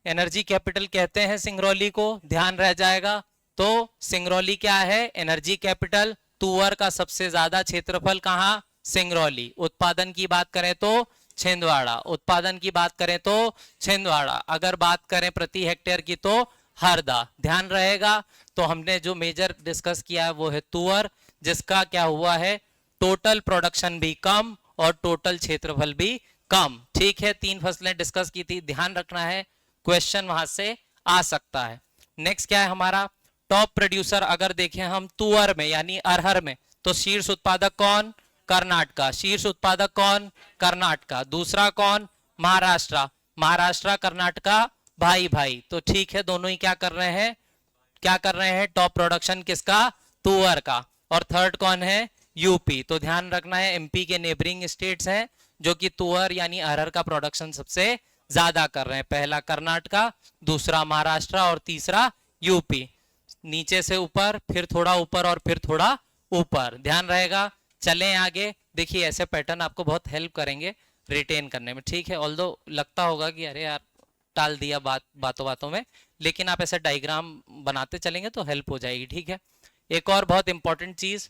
एनर्जी कैपिटल कहते हैं सिंगरौली को, ध्यान रह जाएगा। तो सिंगरौली क्या है, एनर्जी कैपिटल। तुअर का सबसे ज्यादा क्षेत्रफल कहाँ, सिंगरौली। उत्पादन की बात करें तो छिंदवाड़ा, उत्पादन की बात करें तो छिंदवाड़ा। अगर बात करें प्रति हेक्टेयर की तो हरदा, ध्यान रहेगा। तो हमने जो मेजर डिस्कस किया है वो है तुअर, जिसका क्या हुआ है, टोटल प्रोडक्शन भी कम और टोटल क्षेत्रफल भी कम, ठीक है। 3 फसलें डिस्कस की थी, ध्यान रखना है, क्वेश्चन वहां से आ सकता है। नेक्स्ट क्या है हमारा, टॉप प्रोड्यूसर अगर देखें हम तुअर में यानी अरहर में, तो शीर्ष उत्पादक कौन, कर्नाटका, शीर्ष उत्पादक कौन, कर्नाटका। दूसरा कौन, महाराष्ट्र, महाराष्ट्र कर्नाटका भाई भाई, तो ठीक है, दोनों ही क्या कर रहे हैं, क्या कर रहे हैं, टॉप प्रोडक्शन किसका, तुअर का। और थर्ड कौन है, यूपी। तो ध्यान रखना है, एमपी के नेबरिंग स्टेट्स हैं जो कि तुअर यानी अरहर का प्रोडक्शन सबसे ज्यादा कर रहे हैं। पहला कर्नाटका, दूसरा महाराष्ट्र और तीसरा यूपी। नीचे से ऊपर, फिर थोड़ा ऊपर और फिर थोड़ा ऊपर, ध्यान रहेगा। चलें आगे। देखिए ऐसे पैटर्न आपको बहुत हेल्प करेंगे रिटेन करने में, ठीक है। ऑल्दो लगता होगा कि अरे यार टाल दिया बातों बातों में, लेकिन आप ऐसा डायग्राम बनाते चलेंगे तो हेल्प हो जाएगी, ठीक है। एक और बहुत इंपॉर्टेंट चीज,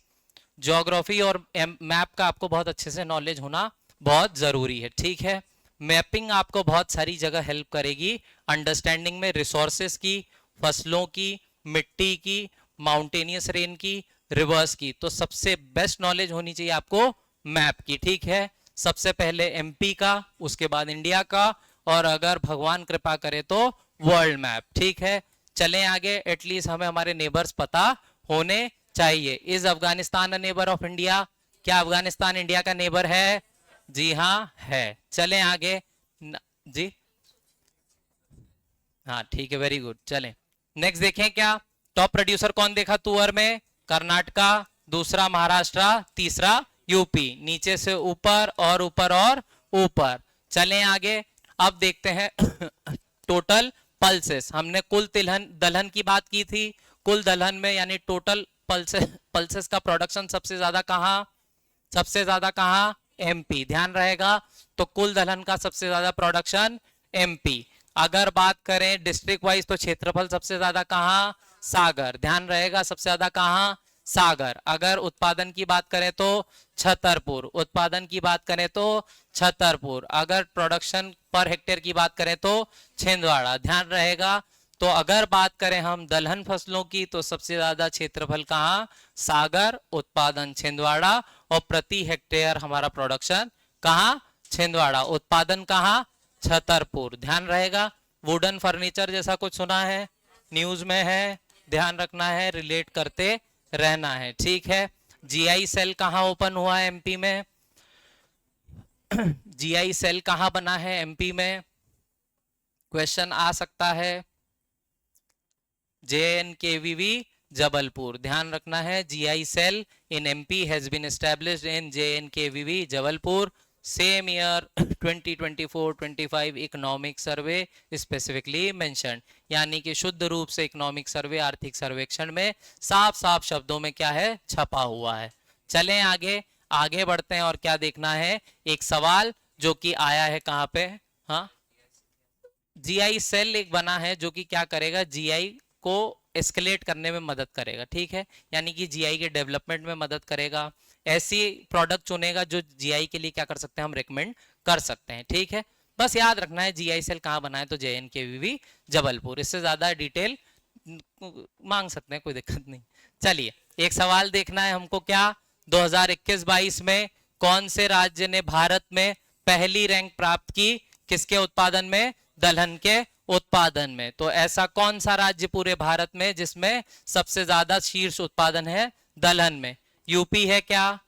ज्योग्राफी और मैप का आपको बहुत अच्छे से नॉलेज होना बहुत जरूरी है, ठीक है। मैपिंग आपको बहुत सारी जगह हेल्प करेगी अंडरस्टैंडिंग में, रिसोर्सेस की, फसलों की, मिट्टी की, माउंटेनियस रेन की, रिवर्स की। तो सबसे बेस्ट नॉलेज होनी चाहिए आपको मैप की, ठीक है। सबसे पहले एमपी का, उसके बाद इंडिया का, और अगर भगवान कृपा करे तो वर्ल्ड मैप, ठीक है। चलें आगे। एटलीस्ट हमें हमारे नेबर्स पता होने चाहिए। Is Afghanistan a neighbour of India? क्या अफगानिस्तान इंडिया का नेबर है? जी हाँ है। चलें आगे। जी हाँ ठीक है, वेरी गुड। चलें नेक्स्ट देखें। क्या टॉप प्रोड्यूसर कौन देखा तुअर में? कर्नाटका, दूसरा महाराष्ट्र, तीसरा यूपी। नीचे से ऊपर और ऊपर और ऊपर। चलें आगे। अब देखते हैं टोटल पल्सेस। हमने कुल तिलहन दलहन की बात की थी। कुल दलहन में यानी टोटल पल्सेस का प्रोडक्शन सबसे ज्यादा कहाँ? सबसे ज्यादा कहाँ? एमपी। ध्यान रहेगा। तो कुल दलहन का सबसे ज्यादा प्रोडक्शन एमपी। अगर बात करें डिस्ट्रिक्ट वाइज तो क्षेत्रफल सबसे ज्यादा कहाँ? सागर। ध्यान रहेगा, सबसे ज्यादा कहाँ? सागर। अगर उत्पादन की बात करें तो छतरपुर। उत्पादन की बात करें तो छतरपुर। अगर प्रोडक्शन पर हेक्टेयर की बात करें तो छिंदवाड़ा। ध्यान रहेगा। तो अगर बात करें हम दलहन फसलों की तो सबसे ज्यादा क्षेत्रफल कहाँ? सागर। उत्पादन छिंदवाड़ा। और प्रति हेक्टेयर हमारा प्रोडक्शन कहाँ? छिंदवाड़ा। उत्पादन कहाँ? छतरपुर। ध्यान रहेगा। वुडन फर्नीचर जैसा कुछ सुना है, न्यूज में है, ध्यान रखना है, रिलेट करते रहना है, ठीक है। जीआई सेल कहाँ ओपन हुआ है एमपी में? जीआई सेल कहाँ बना है एमपी में? क्वेश्चन आ सकता है। JNKVV जबलपुर। ध्यान रखना है, GI cell in MP has been established in JNKVV Jabalpur. Same year 2024-25 economic survey specifically mentioned. यानी कि शुद्ध रूप से इकोनॉमिक सर्वे, आर्थिक सर्वेक्षण में साफ साफ शब्दों में क्या है? छपा हुआ है। चलें आगे। आगे बढ़ते हैं और क्या देखना है? एक सवाल जो कि आया है कहाँ पे? हाँ, जीआई सेल एक बना है जो कि क्या करेगा? जीआई को एस्केलेट करने में मदद करेगा, ठीक है। यानी कि जीआई के डेवलपमेंट में मदद करेगा। ऐसी प्रोडक्ट चुनेगा जो जीआई के लिए क्या कर सकते हैं? हम रेकमेंड कर सकते हैं, ठीक है। बस याद रखना है जीआई सेल कहाँ बना है, तो JNKVV जबलपुर। इससे ज्यादा डिटेल मांग सकते हैं, कोई दिक्कत नहीं। चलिए एक सवाल देखना है हमको। क्या 2021-22 में कौन से राज्य ने भारत में पहली रैंक प्राप्त की? किसके उत्पादन में? दलहन के उत्पादन में। तो ऐसा कौन सा राज्य पूरे भारत में जिसमें सबसे ज्यादा शीर्ष उत्पादन है दलहन में? यूपी है क्या?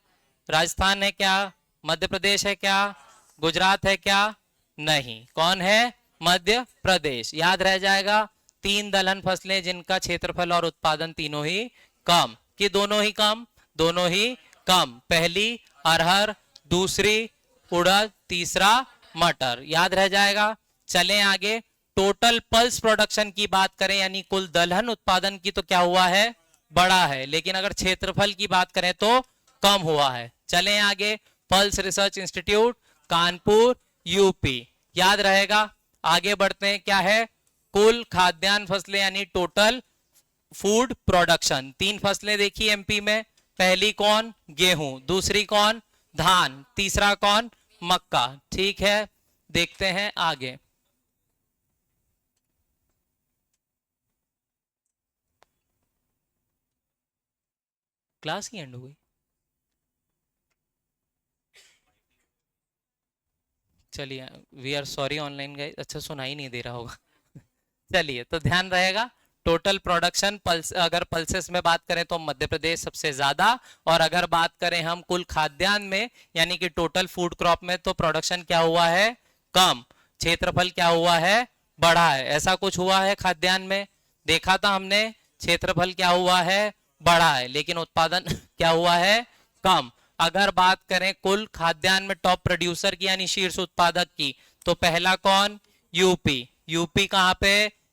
राजस्थान है क्या? मध्य प्रदेश है क्या? गुजरात है क्या? नहीं। कौन है? मध्य प्रदेश। याद रह जाएगा। 3 दलहन फसलें जिनका क्षेत्रफल और उत्पादन तीनों ही कम, कि दोनों ही कम? दोनों ही कम। पहली अरहर, दूसरी उड़द, तीसरा मटर। याद रह जाएगा। चलें आगे। टोटल पल्स प्रोडक्शन की बात करें यानी कुल दलहन उत्पादन की, तो क्या हुआ है? बड़ा है। लेकिन अगर क्षेत्रफल की बात करें तो कम हुआ है। चलें आगे। Pulse research institute, Kanpur, UP. याद रहेगा। आगे बढ़ते हैं। क्या है? कुल खाद्यान्न फसलें यानी टोटल फूड प्रोडक्शन। 3 फसलें देखी एमपी में। पहली कौन? गेहूं। दूसरी कौन? धान। तीसरा कौन? मक्का। ठीक है, देखते हैं आगे। क्लास की एंड हो गई। चलिए, we are sorry online guys. अच्छा, सुनाई नहीं दे रहा होगा। चलिए, तो ध्यान रहेगा। टोटल प्रोडक्शन पल्स, अगर पल्सेस में बात करें तो मध्य प्रदेश सबसे ज्यादा। और अगर बात करें हम कुल खाद्यान्न में यानी कि टोटल फूड क्रॉप में, तो प्रोडक्शन क्या हुआ है? कम। क्षेत्रफल क्या हुआ है? बढ़ा है। ऐसा कुछ हुआ है खाद्यान्न में? देखा था हमने। क्षेत्रफल क्या हुआ है? बढ़ा है। लेकिन उत्पादन क्या हुआ है? कम। अगर बात करें कुल खाद्यान्न में टॉप प्रोड्यूसर की यानी शीर्ष उत्पादक की, तो पहला कौन? यूपी। यूपी कहां पे?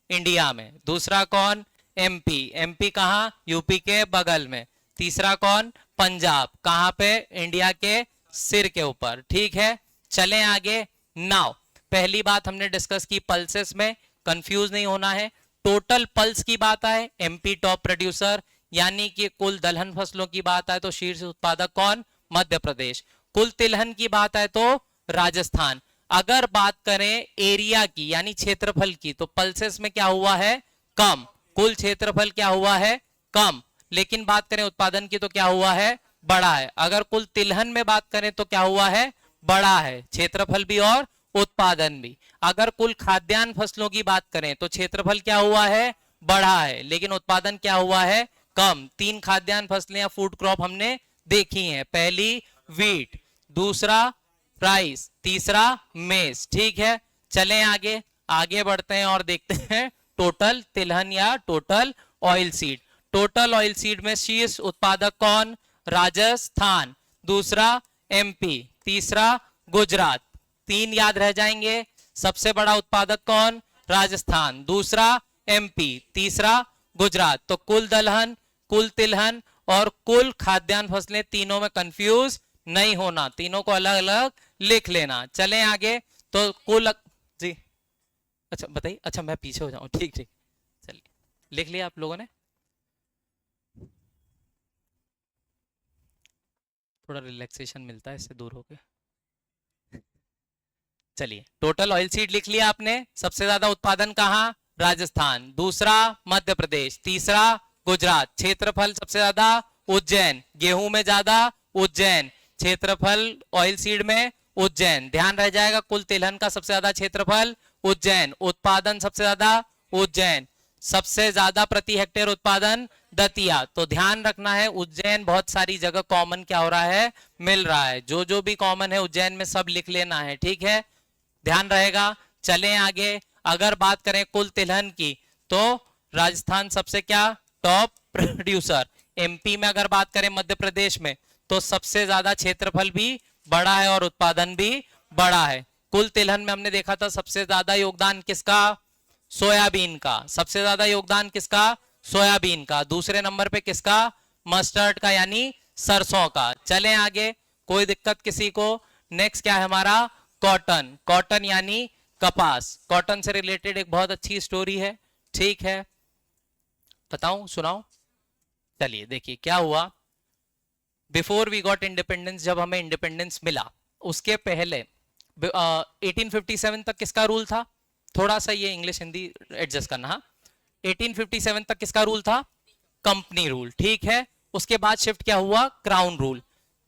इंडिया में। दूसरा कौन? एमपी। एमपी कहां? यूपी के बगल में। तीसरा कौन? पंजाब। कहां पे? इंडिया के सिर के ऊपर। ठीक है, चलें आगे। नाउ पहली बात हमने डिस्कस की पल्सेस में, कंफ्यूज नहीं होना है। टोटल पल्स की बात आए, एमपी टॉप प्रोड्यूसर, यानी कि कुल दलहन फसलों की बात आए तो शीर्ष उत्पादक कौन? मध्य प्रदेश। कुल तिलहन की बात आए तो राजस्थान। अगर बात करें एरिया की यानी क्षेत्रफल की, तो पल्सेस में क्या हुआ है? कम। कुल क्षेत्रफल क्या हुआ है? कम। लेकिन बात करें उत्पादन की तो क्या हुआ है? बढ़ा है। अगर कुल तिलहन में बात करें तो क्या हुआ है? बढ़ा है, क्षेत्रफल भी और उत्पादन भी। अगर कुल खाद्यान्न फसलों की बात करें तो क्षेत्रफल क्या हुआ है? बढ़ा है, लेकिन उत्पादन क्या हुआ है? कम। 3 खाद्यान्न फसलें या फूड क्रॉप हमने देखी हैं। पहली वीट, दूसरा राइस, तीसरा मेज। ठीक है, चलें आगे। आगे बढ़ते हैं और देखते हैं टोटल तिलहन या total oil seed. Total oil seed में शीर्ष उत्पादक कौन? राजस्थान। दूसरा एमपी, तीसरा गुजरात। 3 याद रह जाएंगे। सबसे बड़ा उत्पादक कौन? राजस्थान। दूसरा एमपी, तीसरा गुजरात। तो कुल दलहन, कुल तिलहन और कुल खाद्यान्न फसलें, तीनों में कंफ्यूज नहीं होना, तीनों को अलग अलग लिख लेना। चलें आगे। तो कुल जी, अच्छा बताइए। अच्छा मैं पीछे हो जाऊं? ठीक ठीक, चलिए। लिख लिया आप लोगों ने? थोड़ा रिलैक्सेशन मिलता है इससे दूर होके। चलिए, टोटल ऑयल सीड लिख लिया आपने। सबसे ज्यादा उत्पादन कहाँ? राजस्थान। दूसरा मध्य प्रदेश, तीसरा गुजरात। क्षेत्रफल सबसे ज्यादा उज्जैन। गेहूं में ज्यादा उज्जैन, क्षेत्रफल ऑयल सीड में उज्जैन। ध्यान रह जाएगा, कुल तिलहन का सबसे ज्यादा क्षेत्रफल उज्जैन, उत्पादन सबसे ज्यादा उज्जैन, सबसे ज्यादा प्रति हेक्टेयर उत्पादन दतिया। तो ध्यान रखना है, उज्जैन बहुत सारी जगह कॉमन क्या हो रहा है? मिल रहा है। जो जो भी कॉमन है उज्जैन में सब लिख लेना है। ठीक है, ध्यान रहेगा। चलें आगे। अगर बात करें कुल तिलहन की तो राजस्थान सबसे क्या? Top producer. एमपी में अगर बात करें, मध्य प्रदेश में, तो सबसे ज्यादा क्षेत्रफल भी बड़ा है और उत्पादन भी बड़ा है। कुल तिलहन में हमने देखा था सबसे ज्यादा योगदान किसका? सोयाबीन का। सबसे ज्यादा योगदान किसका? सोयाबीन का। दूसरे नंबर पे किसका? मस्टर्ड का यानी सरसों का। चलें आगे, कोई दिक्कत किसी को? नेक्स्ट क्या है हमारा? कॉटन। कॉटन यानी कपास। कॉटन से रिलेटेड एक बहुत अच्छी स्टोरी है। ठीक है, बताऊं? सुनाऊं? चलिए देखिए क्या हुआ। बिफोर वी गॉट इंडिपेंडेंस, जब हमें इंडिपेंडेंस मिला उसके पहले 1857 तक किसका रूल था? थोड़ा सा ये इंग्लिश हिंदी एडजस्ट करना। हाँ, 1857 तक किसका रूल था? Company rule. ठीक है, उसके बाद शिफ्ट क्या हुआ? Crown rule.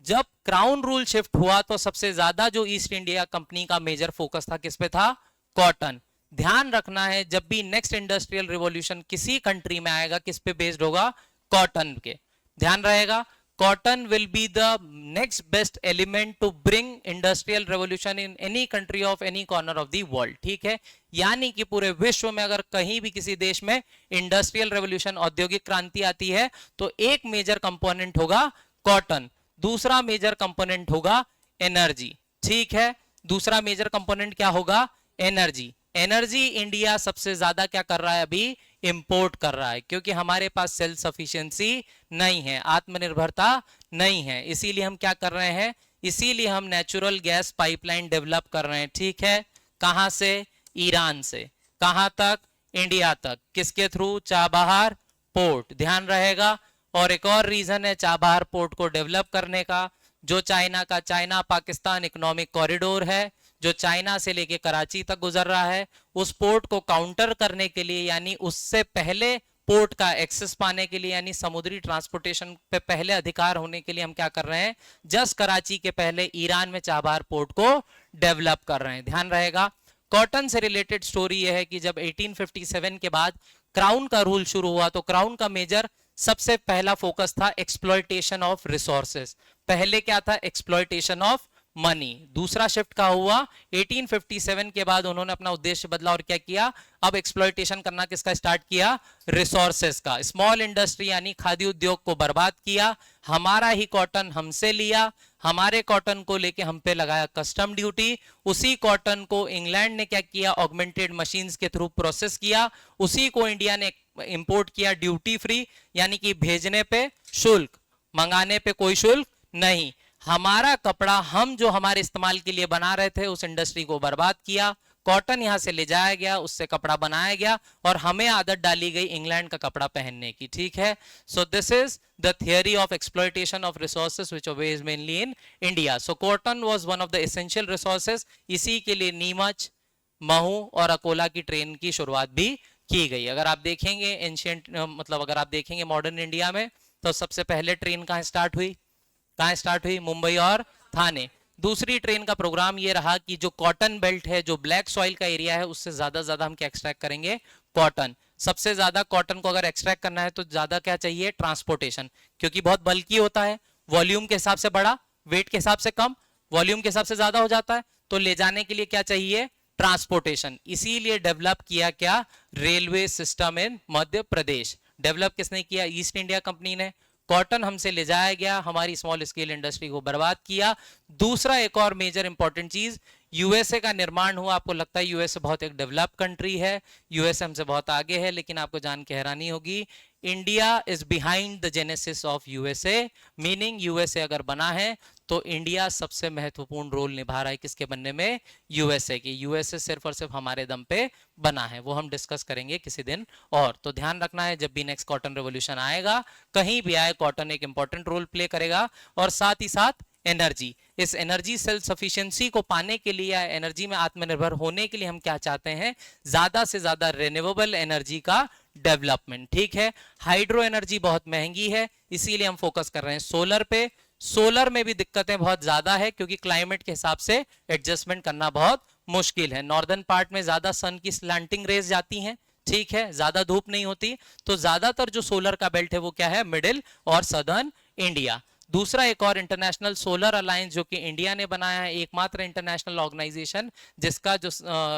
जब क्राउन रूल शिफ्ट हुआ तो सबसे ज्यादा जो ईस्ट इंडिया कंपनी का मेजर फोकस था किस पे था? कॉटन। ध्यान रखना है, जब भी नेक्स्ट इंडस्ट्रियल रिवॉल्यूशन किसी कंट्री में आएगा किस पे बेस्ड होगा? कॉटन के। ध्यान रहेगा, cotton will be the next best element to bring industrial revolution in any country of any corner of the world. ठीक है, यानी कि पूरे विश्व में अगर कहीं भी किसी देश में इंडस्ट्रियल रेवोल्यूशन, औद्योगिक क्रांति आती है तो एक मेजर कंपोनेंट होगा कॉटन, दूसरा मेजर कंपोनेंट होगा एनर्जी। ठीक है, दूसरा मेजर कंपोनेंट क्या होगा? एनर्जी। एनर्जी इंडिया सबसे ज्यादा क्या कर रहा है अभी? इंपोर्ट कर रहा है, क्योंकि हमारे पास सेल्फ सफिशिएंसी नहीं है, आत्मनिर्भरता नहीं है। इसीलिए हम क्या कर रहे हैं? इसीलिए हम नेचुरल गैस पाइपलाइन डेवलप कर रहे हैं। ठीक है, कहां से? ईरान से। कहां तक? इंडिया तक। किसके थ्रू? Chabahar port. ध्यान रहेगा। और एक और रीजन है चाबहार पोर्ट को डेवलप करने का, जो चाइना का चाइना पाकिस्तान इकोनॉमिक कॉरिडोर है, जो चाइना से लेके कराची तक गुजर रहा है, उस पोर्ट को काउंटर करने के लिए, यानी उससे पहले पोर्ट का एक्सेस पाने के लिए, यानी समुद्री ट्रांसपोर्टेशन पे पहले अधिकार होने के लिए हम क्या कर रहे हैं? जस्ट कराची के पहले ईरान में चाबहार पोर्ट को डेवलप कर रहे हैं। ध्यान रहेगा। कॉटन से रिलेटेड स्टोरी यह है कि जब 1857 के बाद क्राउन का रूल शुरू हुआ तो क्राउन का मेजर सबसे पहला फोकस था एक्सप्लॉयटेशन ऑफ रिसोर्सेस। पहले क्या था? Exploitation of money. दूसरा शिफ्ट का हुआ 1857 के बाद उन्होंने अपना उद्देश्य बदला और क्या किया? अब एक्सप्लॉयटेशन करना किसका स्टार्ट किया? रिसोर्सेस का। स्मॉल इंडस्ट्री यानी खादी उद्योग को बर्बाद किया, हमारा ही कॉटन हमसे लिया, हमारे कॉटन को लेके हम पे लगाया कस्टम ड्यूटी, उसी कॉटन को इंग्लैंड ने क्या किया? ऑगमेंटेड मशीन्स के थ्रू प्रोसेस किया, उसी को इंडिया ने इंपोर्ट किया ड्यूटी फ्री, यानी कि भेजने पे शुल्क, मंगाने पे कोई शुल्क नहीं। हमारा कपड़ा हम जो हमारे इस्तेमाल के लिए बना रहे थे उस इंडस्ट्री को बर्बाद किया, कॉटन यहां से ले जाया गया, उससे कपड़ा बनाया गया और हमें आदत डाली गई इंग्लैंड का कपड़ा पहनने की, ठीक है। So this is the theory of exploitation of resources which obeys mainly in India. So cotton was one of the essential resources, इसी के लिए नीमच, महू और अकोला की ट्रेन की शुरुआत भी की गई। अगर आप देखेंगे एंशिएंट मतलब अगर आप देखेंगे मॉडर्न इंडिया में तो सबसे पहले ट्रेन कहां स्टार्ट हुई, कहां स्टार्ट हुई, मुंबई और थाने। दूसरी ट्रेन का प्रोग्राम ये रहा कि जो कॉटन बेल्ट है, जो ब्लैक सॉइल का एरिया है, उससे ज्यादा हम क्या एक्सट्रैक्ट करेंगे, कॉटन। सबसे ज्यादा कॉटन को अगर एक्सट्रैक्ट करना है तो ज्यादा क्या चाहिए, ट्रांसपोर्टेशन, क्योंकि बहुत बल्की होता है, वॉल्यूम के हिसाब से बड़ा, वेट के हिसाब से कम, वॉल्यूम के हिसाब से ज्यादा हो जाता है, तो ले जाने के लिए क्या चाहिए, ट्रांसपोर्टेशन। इसीलिए डेवलप किया क्या, railway system in Madhya Pradesh. Develop किसने किया, ईस्ट इंडिया कंपनी ने। कॉटन हमसे ले जाया गया, हमारी स्मॉल स्केल इंडस्ट्री को बर्बाद किया। दूसरा एक और मेजर इंपॉर्टेंट चीज, यूएसए का निर्माण हुआ। आपको लगता है यूएसए बहुत एक डेवलप कंट्री है, यूएसए हमसे बहुत आगे है, लेकिन आपको जान के हैरानी होगी, India is behind the genesis of USA. Meaning USA अगर बना है तो इंडिया सबसे महत्वपूर्ण रोल निभा रहा है किसके बनने में, यूएसए की। यूएसए सिर्फ और सिर्फ हमारे दम पे बना है, वो हम डिस्कस करेंगे किसी दिन और। तो ध्यान रखना है जब भी नेक्स्ट कॉटन रेवोल्यूशन आएगा, कहीं भी आए, कॉटन एक इंपॉर्टेंट रोल प्ले करेगा। और साथ ही साथ एनर्जी, इस एनर्जी सेल्फ सफिशिएंसी को पाने के लिए, एनर्जी में आत्मनिर्भर होने के लिए हम क्या चाहते हैं, ज्यादा से ज्यादा रिन्यूएबल एनर्जी का डेवलपमेंट, ठीक है। हाइड्रो एनर्जी बहुत महंगी है, इसीलिए हम फोकस कर रहे हैं सोलर पे। सोलर में भी दिक्कतें बहुत ज्यादा है क्योंकि क्लाइमेट के हिसाब से एडजस्टमेंट करना बहुत मुश्किल है। नॉर्दर्न पार्ट में ज्यादा सन की स्लैंटिंग रेज जाती हैं, ठीक है, ज्यादा धूप नहीं होती, तो ज्यादातर जो सोलर का बेल्ट है वो क्या है, मिडिल और सदर्न इंडिया। दूसरा एक और इंटरनेशनल सोलर अलायंस जो कि इंडिया ने बनाया है, एकमात्र इंटरनेशनल ऑर्गेनाइजेशन जिसका जो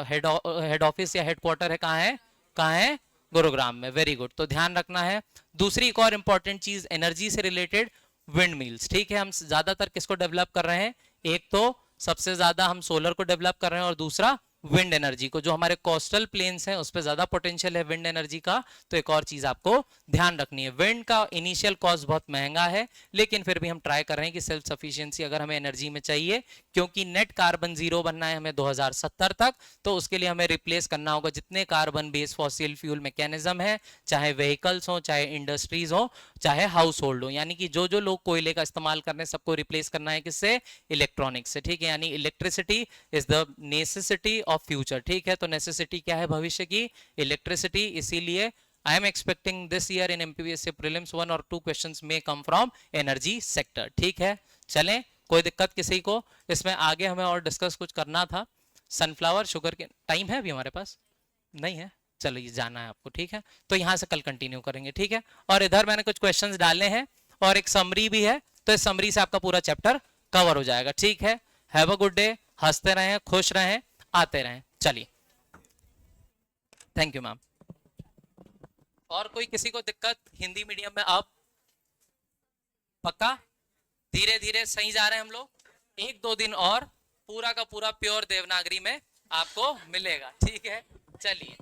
हेड ऑफिस या हेडक्वार्टर है, कहाँ है, गुरुग्राम में। वेरी गुड, तो ध्यान रखना है। दूसरी एक और इंपॉर्टेंट चीज एनर्जी से रिलेटेड, विंड मिल्स, ठीक है। हम ज्यादातर किसको डेवलप कर रहे हैं, एक तो सबसे ज्यादा हम सोलर को डेवलप कर रहे हैं और दूसरा विंड एनर्जी को। जो हमारे कोस्टल प्लेन्स हैं उस पर ज्यादा पोटेंशियल है विंड एनर्जी का। तो एक और चीज आपको ध्यान रखनी है, विंड का इनिशियल कॉस्ट बहुत महंगा है, लेकिन फिर भी हम ट्राई कर रहे हैं कि सेल्फ सफिशिएंसी अगर हमें एनर्जी में चाहिए, क्योंकि नेट कार्बन जीरो बनना है हमें 2070 तक, तो उसके लिए हमें रिप्लेस करना होगा जितने carbon based fossil fuel mechanism है, चाहे व्हीकल्स हो, चाहे इंडस्ट्रीज हो, चाहे हाउस होल्ड हो, यानी कि जो जो लोग कोयले का इस्तेमाल कर रहे हैं सबको रिप्लेस करना है किससे, इलेक्ट्रॉनिक्स से, ठीक है। यानी electricity is the necessity of future, ठीक है। तो नेसेसिटी क्या है भविष्य की, इलेक्ट्रिसिटी। इसीलिए I am expecting this year in MPPSC prelims 1 or 2 questions may come from energy sector, ठीक है। चलें, कोई दिक्कत किसी को, इसमें आगे हमें और डिस्कस कुछ करना था। सनफ्लावर शुगर के टाइम है अभी हमारे पास नहीं है, चलिए जाना है आपको, ठीक है। तो यहां से कल कंटिन्यू करेंगे, ठीक है। और इधर मैंने कुछ क्वेश्चंस डाले हैं और एक समरी भी है, तो इस समरी से आपका पूरा चैप्टर कवर हो जाएगा, ठीक है। हैव अ गुड डे, हंसते रहें, खुश रहें, आते रहें, चलिए, थैंक यू मैम। और कोई किसी को दिक्कत हिंदी मीडियम में, अब पक्का धीरे धीरे सही जा रहे हैं हम लोग, 1-2 दिन और पूरा का पूरा प्योर देवनागरी में आपको मिलेगा, ठीक है। चलिए।